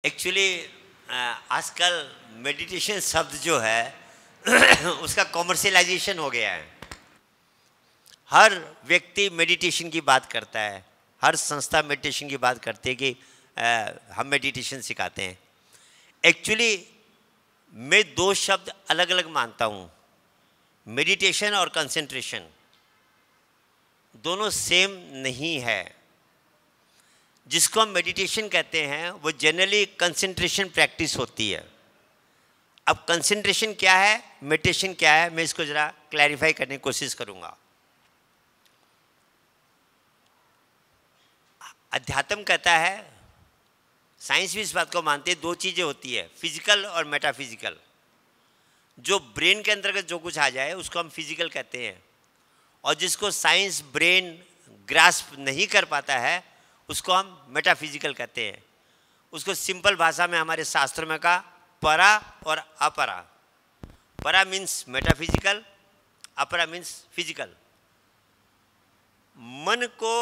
Actually आजकल meditation शब्द जो है उसका कॉमर्शियलाइजेशन हो गया है। हर व्यक्ति मेडिटेशन की बात करता है, हर संस्था मेडिटेशन की बात करती है कि हम मेडिटेशन सिखाते हैं। एक्चुअली मैं दो शब्द अलग अलग मानता हूँ, मेडिटेशन और कंसंट्रेशन दोनों सेम नहीं है। जिसको हम मेडिटेशन कहते हैं वो जनरली कंसंट्रेशन प्रैक्टिस होती है। अब कंसंट्रेशन क्या है, मेडिटेशन क्या है, मैं इसको ज़रा क्लैरिफाई करने की कोशिश करूँगा। अध्यात्म कहता है, साइंस भी इस बात को मानती है, दो चीज़ें होती है, फिजिकल और मेटाफिजिकल। जो ब्रेन के अंतर्गत जो कुछ आ जाए उसको हम फिजिकल कहते हैं, और जिसको साइंस ब्रेन ग्रास्प नहीं कर पाता है उसको हम मेटाफिजिकल कहते हैं। उसको सिंपल भाषा में हमारे शास्त्रों में कहा परा और अपरा। परा मीन्स मेटाफिजिकल, अपरा मीन्स फिजिकल। मन को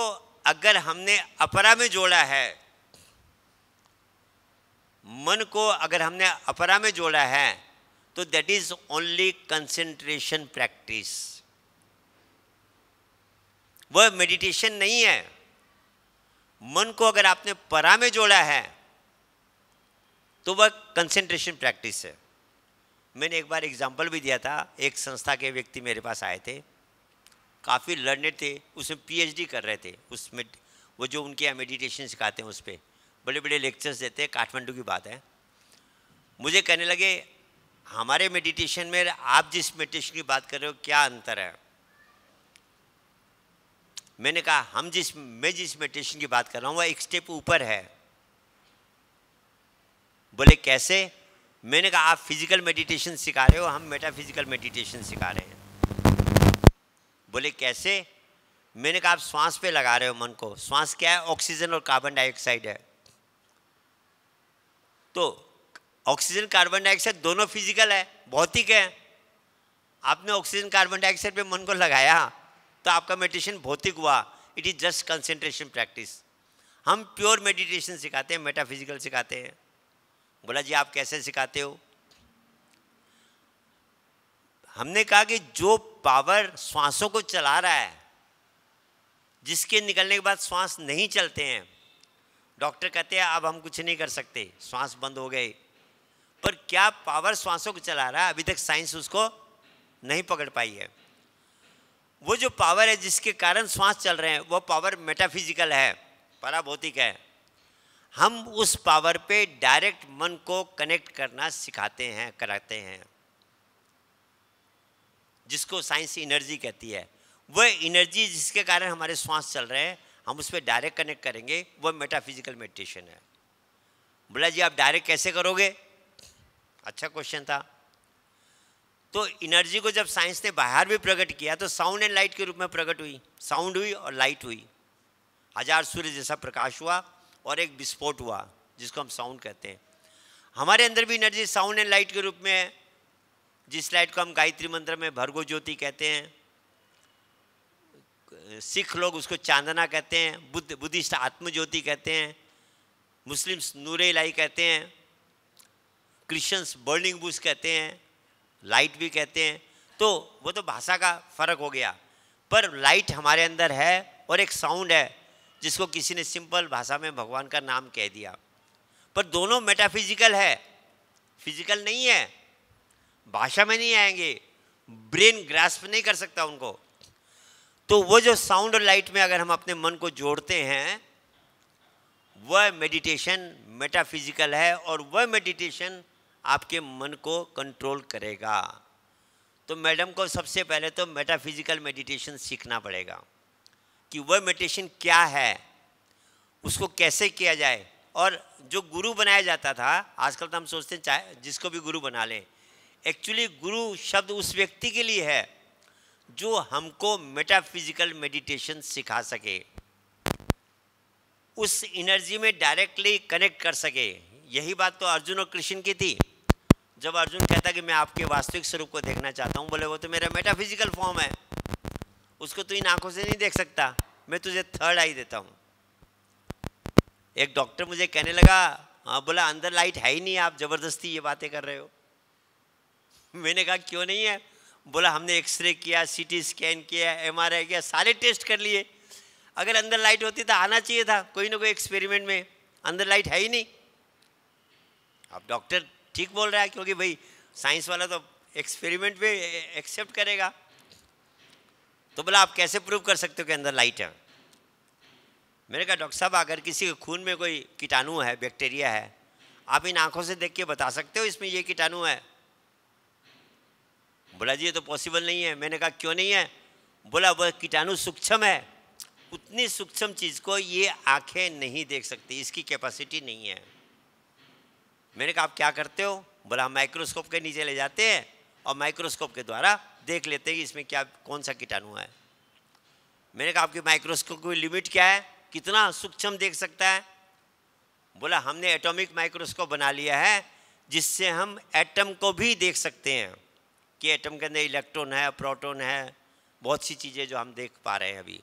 अगर हमने अपरा में जोड़ा है, मन को अगर हमने अपरा में जोड़ा है तो that is only concentration practice, वह मेडिटेशन नहीं है। मन को अगर आपने परा में जोड़ा है तो वह कंसंट्रेशन प्रैक्टिस है। मैंने एक बार एग्जांपल भी दिया था, एक संस्था के व्यक्ति मेरे पास आए थे, काफ़ी लर्नेड थे, उसमें पीएचडी कर रहे थे, उसमें वो जो उनके यहाँ मेडिटेशन सिखाते हैं उस पर बड़े बड़े लेक्चर्स देते हैं, काठमांडू की बात है। मुझे कहने लगे हमारे मेडिटेशन में आप जिस मेडिटेशन की बात कर रहे हो क्या अंतर है। मैंने कहा मैं जिस मेडिटेशन की बात कर रहा हूँ वह एक स्टेप ऊपर है। बोले कैसे? मैंने कहा आप फिजिकल मेडिटेशन सिखा रहे हो, हम मेटाफिजिकल मेडिटेशन सिखा रहे हैं। बोले कैसे? मैंने कहा आप श्वास पे लगा रहे हो मन को। श्वास क्या है? ऑक्सीजन और कार्बन डाइऑक्साइड है। तो ऑक्सीजन कार्बन डाइऑक्साइड दोनों फिजिकल है, भौतिक है। आपने ऑक्सीजन कार्बन डाइऑक्साइड पे मन को लगाया तो आपका मेडिटेशन भौतिक हुआ। It is just concentration practice. हम प्योर मेडिटेशन सिखाते हैं, मेटाफिजिकल सिखाते हैं। बोला जी आप कैसे सिखाते हो? हमने कहा कि जो पावर श्वासों को चला रहा है, जिसके निकलने के बाद श्वास नहीं चलते हैं, डॉक्टर कहते हैं अब हम कुछ नहीं कर सकते, श्वास बंद हो गए, पर क्या पावर श्वासों को चला रहा है अभी तक साइंस उसको नहीं पकड़ पाई है। वो जो पावर है जिसके कारण श्वास चल रहे हैं वो पावर मेटाफिजिकल है, पराभौतिक है। हम उस पावर पे डायरेक्ट मन को कनेक्ट करना सिखाते हैं, कराते हैं, जिसको साइंस एनर्जी कहती है। वह एनर्जी जिसके कारण हमारे श्वास चल रहे हैं हम उस पर डायरेक्ट कनेक्ट करेंगे, वह मेटाफिजिकल मेडिटेशन है। बोला जी आप डायरेक्ट कैसे करोगे? अच्छा क्वेश्चन था। तो एनर्जी को जब साइंस ने बाहर भी प्रकट किया तो साउंड एंड लाइट के रूप में प्रकट हुई। साउंड हुई और लाइट हुई, हजार सूर्य जैसा प्रकाश हुआ और एक विस्फोट हुआ जिसको हम साउंड कहते हैं। हमारे अंदर भी एनर्जी साउंड एंड लाइट के रूप में है, जिस लाइट को हम गायत्री मंत्र में भर्गो ज्योति कहते हैं, सिख लोग उसको चांदना कहते हैं, बुद्धिस्ट आत्म ज्योति कहते हैं, मुस्लिम्स नूरे इलाही कहते हैं, क्रिश्चियंस बर्निंग बुश कहते हैं, लाइट भी कहते हैं। तो वो तो भाषा का फ़र्क हो गया, पर लाइट हमारे अंदर है और एक साउंड है जिसको किसी ने सिंपल भाषा में भगवान का नाम कह दिया। पर दोनों मेटाफिजिकल है, फिजिकल नहीं है। भाषा में नहीं आएंगे, ब्रेन ग्रास्प नहीं कर सकता उनको। तो वो जो साउंड और लाइट में अगर हम अपने मन को जोड़ते हैं वह मेडिटेशन मेटाफिजिकल है, और वह मेडिटेशन आपके मन को कंट्रोल करेगा। तो मैडम को सबसे पहले तो मेटाफिजिकल मेडिटेशन सीखना पड़ेगा कि वह मेडिटेशन क्या है, उसको कैसे किया जाए। और जो गुरु बनाया जाता था, आजकल तो हम सोचते हैं चाहे जिसको भी गुरु बना लें, एक्चुअली गुरु शब्द उस व्यक्ति के लिए है जो हमको मेटाफिजिकल मेडिटेशन सिखा सके, उस एनर्जी में डायरेक्टली कनेक्ट कर सके। यही बात तो अर्जुन और कृष्ण की थी। जब अर्जुन कहता कि मैं आपके वास्तविक स्वरूप को देखना चाहता हूँ, बोले वो तो मेरा मेटाफिजिकल फॉर्म है, उसको तो इन आंखों से नहीं देख सकता, मैं तुझे थर्ड आई देता हूँ। एक डॉक्टर मुझे कहने लगा हाँ, बोला अंदर लाइट है ही नहीं, आप ज़बरदस्ती ये बातें कर रहे हो। मैंने कहा क्यों नहीं है? बोला हमने एक्सरे किया, सीटी स्कैन किया, एमआरआई किया, सारे टेस्ट कर लिए, अगर अंदर लाइट होती तो आना चाहिए था कोई ना कोई एक्सपेरिमेंट में, अंदर लाइट है ही नहीं। अब डॉक्टर ठीक बोल रहा है, क्योंकि भाई साइंस वाला तो एक्सपेरिमेंट में एक्सेप्ट करेगा। तो बोला आप कैसे प्रूव कर सकते हो कि अंदर लाइट है? मैंने कहा डॉक्टर साहब अगर किसी के खून में कोई कीटाणु है, बैक्टीरिया है, आप इन आंखों से देख के बता सकते हो इसमें ये कीटाणु है? बोला जी ये तो पॉसिबल नहीं है। मैंने कहा क्यों नहीं है? बोला वह कीटाणु सूक्ष्म है, उतनी सूक्ष्म चीज़ को ये आंखें नहीं देख सकती, इसकी कैपेसिटी नहीं है। मैंने कहा आप क्या करते हो? बोला माइक्रोस्कोप के नीचे ले जाते हैं और माइक्रोस्कोप के द्वारा देख लेते हैं कि इसमें क्या कौन सा कीटाणु है। मैंने कहा आपके माइक्रोस्कोप की लिमिट क्या है, कितना सूक्ष्म देख सकता है? बोला हमने एटॉमिक माइक्रोस्कोप बना लिया है जिससे हम एटम को भी देख सकते हैं कि एटम के अंदर इलेक्ट्रॉन है, प्रोटॉन है, बहुत सी चीज़ें जो हम देख पा रहे हैं अभी।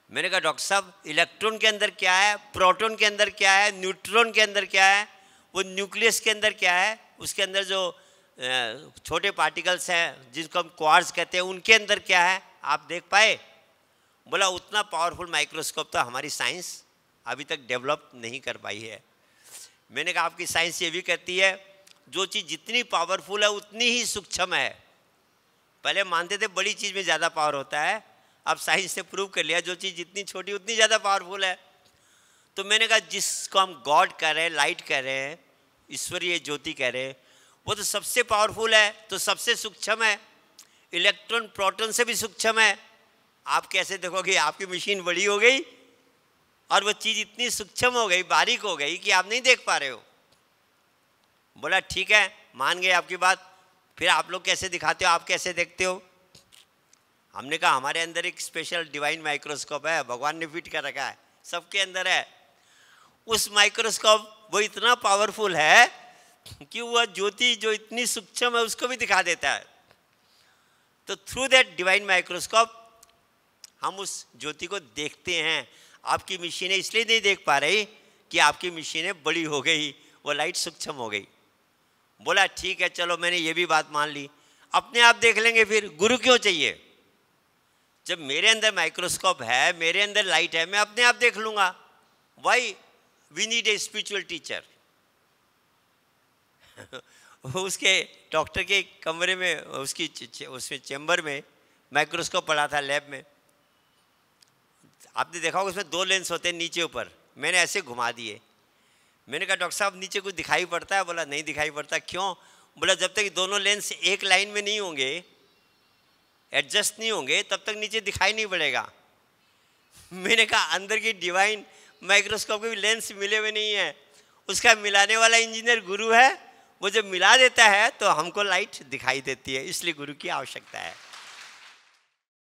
मैंने कहा डॉक्टर साहब इलेक्ट्रॉन के अंदर क्या है, प्रोटॉन के अंदर क्या है, न्यूट्रॉन के अंदर क्या है, वो न्यूक्लियस के अंदर क्या है, उसके अंदर जो छोटे पार्टिकल्स हैं जिसको हम क्वार्ट्ज कहते हैं उनके अंदर क्या है, आप देख पाए? बोला उतना पावरफुल माइक्रोस्कोप तो हमारी साइंस अभी तक डेवलप नहीं कर पाई है। मैंने कहा आपकी साइंस ये भी कहती है जो चीज़ जितनी पावरफुल है उतनी ही सूक्ष्म है। पहले मानते थे बड़ी चीज़ में ज़्यादा पावर होता है, अब साइंस ने प्रूव कर लिया जो चीज़ जितनी छोटी उतनी ज़्यादा पावरफुल है। तो मैंने कहा जिसको हम गॉड कह रहे हैं, लाइट कह रहे हैं, ईश्वरीय ज्योति कह रहे हैं, वो तो सबसे पावरफुल है, तो सबसे सूक्ष्म है, इलेक्ट्रॉन प्रोटॉन से भी सूक्ष्म है। आप कैसे देखोगे आपकी मशीन बड़ी हो गई और वो चीज़ इतनी सूक्ष्म हो गई, बारीक हो गई कि आप नहीं देख पा रहे हो। बोला ठीक है मान गए आपकी बात, फिर आप लोग कैसे दिखाते हो, आप कैसे देखते हो? हमने कहा हमारे अंदर एक स्पेशल डिवाइन माइक्रोस्कोप है, भगवान ने फिट कर रखा है, सबके अंदर है। उस माइक्रोस्कोप वो इतना पावरफुल है कि वह ज्योति जो इतनी सूक्ष्म है उसको भी दिखा देता है। तो थ्रू दैट डिवाइन माइक्रोस्कोप हम उस ज्योति को देखते हैं। आपकी मशीनें इसलिए नहीं देख पा रही कि आपकी मशीनें बड़ी हो गई, वो लाइट सूक्ष्म हो गई। बोला ठीक है चलो मैंने ये भी बात मान ली, अपने आप देख लेंगे, फिर गुरु क्यों चाहिए? जब मेरे अंदर माइक्रोस्कोप है, मेरे अंदर लाइट है, मैं अपने आप देख लूँगा। Why we need a spiritual teacher. उसके डॉक्टर के कमरे में उसमें चैम्बर में माइक्रोस्कोप पड़ा था लैब में। आपने देखा होगा उसमें 2 लेंस होते हैं नीचे ऊपर, मैंने ऐसे घुमा दिए। मैंने कहा डॉक्टर साहब नीचे कुछ दिखाई पड़ता है? बोला नहीं दिखाई पड़ता। क्यों? बोला जब तक दोनों लेंस एक लाइन में नहीं होंगे, एडजस्ट नहीं होंगे, तब तक नीचे दिखाई नहीं पड़ेगा। मैंने कहा अंदर की डिवाइन माइक्रोस्कोप के भी लेंस मिले हुए नहीं है, उसका मिलाने वाला इंजीनियर गुरु है, वो जब मिला देता है तो हमको लाइट दिखाई देती है, इसलिए गुरु की आवश्यकता है।